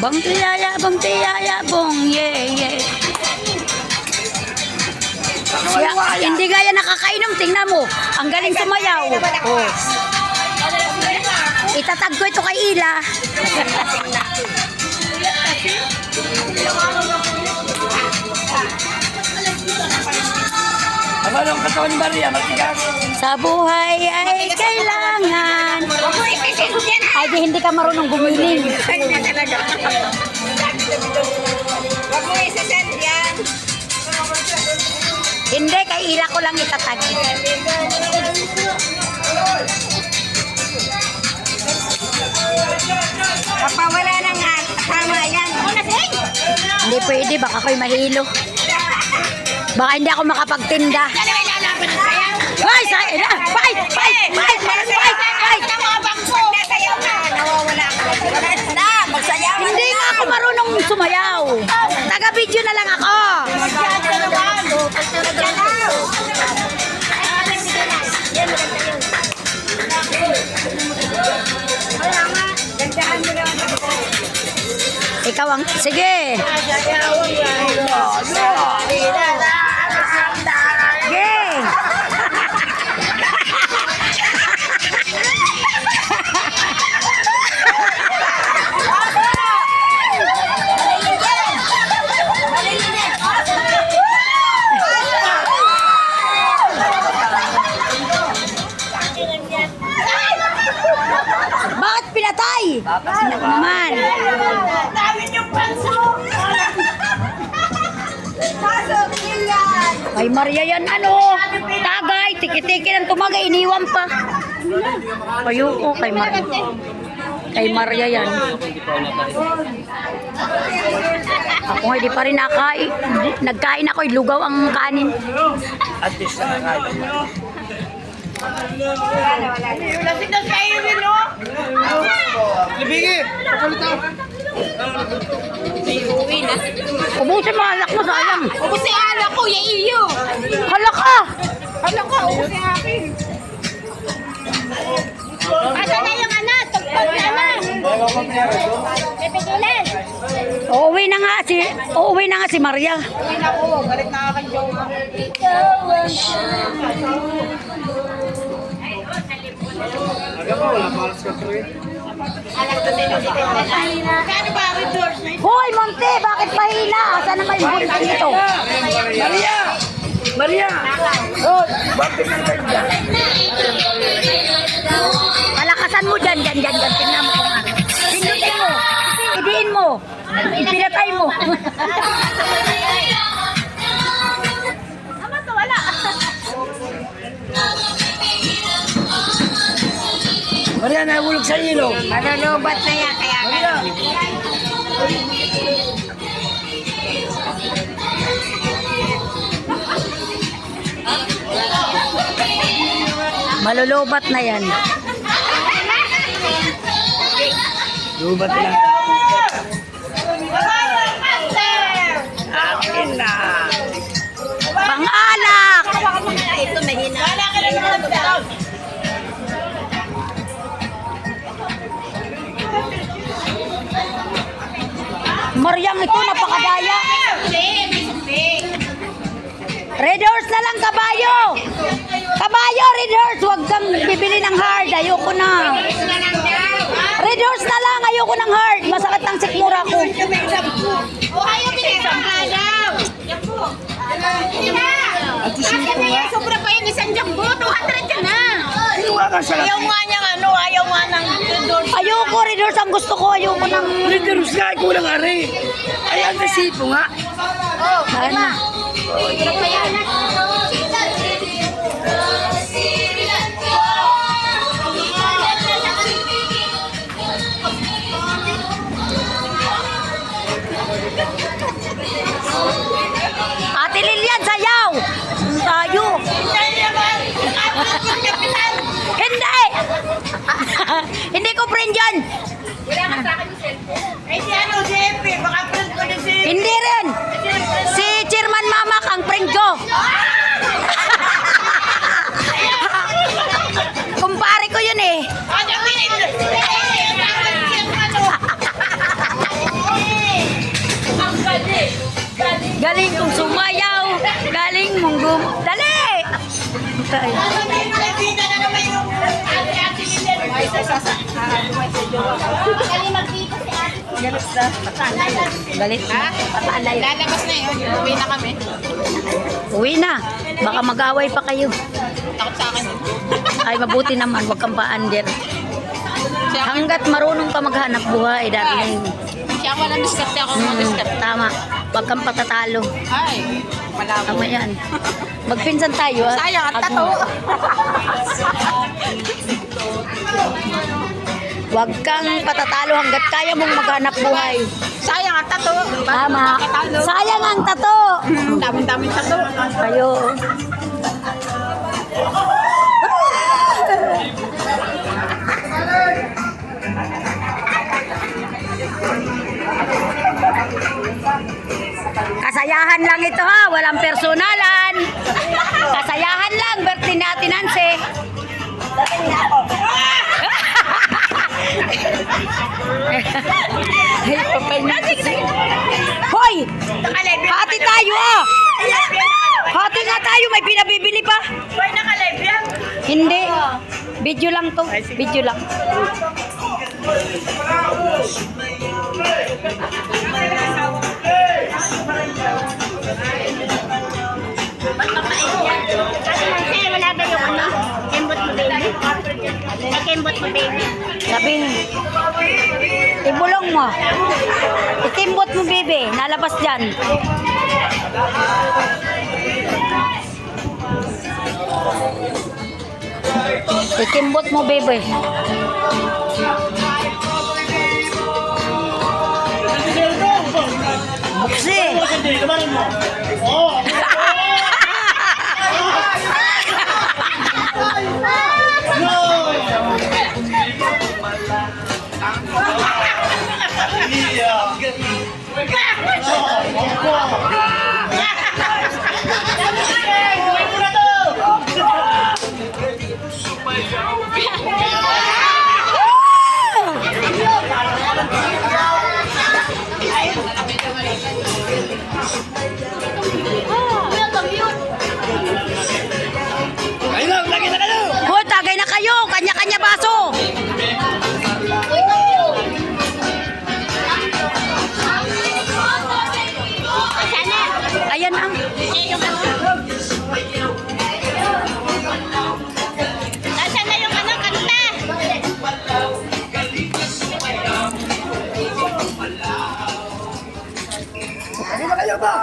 Bang tiyaya, bong, yeah. Hindi gaya nakakainom, tingnan mo. Ang galing sumayaw. Oh. Itatag ko ito kay Ila. Anong katawan ni Maria? Matigas. Sa buhay ay kailangan. Ay, di hindi ka marunong gumiling. Wag mo isasend yan. Hindi, kay Ila ko lang itatag. Kapawala na nga. Tama yan. Hindi pwede, baka ako'y mahilo. Baka hindi ako makapagtinda. Ay, say na! Fight! Nawawala ka. Na, magsayaw. Hindi nga ako marunong sumayaw. Taga-video na lang ako. Ikaw ang... Sige. Sige. Bakit pinatay? Naman. Dami yung panso. Pasok yan. Kay Maria yan ano? Tagay, tiki-tiki ng tumagay, iniwan pa. Ayoko kay Maria. Kay Maria yan. Ako hindi pa rin nakain. Nagkain ako, lugaw ang kanin. At least nakakain. Lasing na kayo nilo. Libigi! Ubusin mo alak mo, sayang. Kasi ala ko, iyo. Hala ka! Ano ka? Kasi akin. Asa na yung anak? Tugtog na anak. Pipigilan. Uuwi na nga si Maria. Uwi na ko. Galit na akin joke. Kano ba ang doors na ito? Hoy, Monte, bakit mahina? Saan naman yung bunting ito? Maria! Maria! Oh, bakit ka dyan? Palakasan mo dyan. Tingnan mo. Pindutin mo. Idiin mo. Ipinatay mo. Ama to, wala. Maria, nahulog sa ilog. Malulubat na yan, kaya Maria! Malulubat na yan. Lubat lang. Akin na. Pangalak! Ito, mahina. Wala ka rin naman. Mariang ito, napakadaya. Red horse na lang, kabayo. Kabayo, red horse. Huwag kang bibili ng hard. Ayoko na. Red horse na lang. Ayoko ng hard. Masakit ang sikmura ko. O, ayaw pinipang daw. Yan po. At isinip ko nga. Sobra pa yung isang jambo. 200 ka na. Kinuha ka sa Ayaw nga niyang ano, ayaw nga ng doors. Ayoko, red horse ang gusto ko. Ayoko ng... Leaderus nga, kulang ari. Ayan, nasipo nga. Oh, Ano? Sobra pa yan. Ate Lilian, sayaw! Tayo! Hindi! Hindi ko friend yan! Wala ka sa akin yung cellphone. Ay, si ano, siyempre, baka friend ko na si... Hindi rin! Si Chairman Mamak ang friend ko! yata eh. Nagkita na naman yung ate-ate nila. Kali magkita si ate. Galit na. Patanay. Galit na. Patanay. Lalabas na yun. Uwi na kami. Uwi na. Baka mag-away pa kayo. Takot sa akin. Ay, mabuti naman. Huwag kang pa-under. Hanggat marunong ka maghanap buhay, darling. Siya ako lang diskarte ako mga diskarte. Tama. Huwag kang patatalo. Ay, malabo. Tama yan. Magpinsan tayo. ah. Sayang, ang tato. Huwag kang patatalo hanggat kaya mong maghanap buhay. Sayang ang tato. Tama. Sayang ang tato. Daming-daming tato. Kayo. Kasayahan lang ito ha, walang personalan. Kasayahan lang, birthday natin Nancy. Ay, papay natin. Hoy! Hati tayo ah! Hati nga tayo, may pinabibili pa. Boy, naka-live yan. Hindi. Video lang to. Video lang. Kasi wala ba yung ano? Kembot mo baby? Ay, kembot mo baby. Sabi, ibulong mo. Itimbot mo, bebe. Nalabas dyan. Itimbot mo, bebe. Buksi. Ayun, lagi na kayo! Hoy, tagay na kayo. Kanya-kanya baso. Ayan ang. Nasaan na yung ano, kanta? Lagi na kayo ba?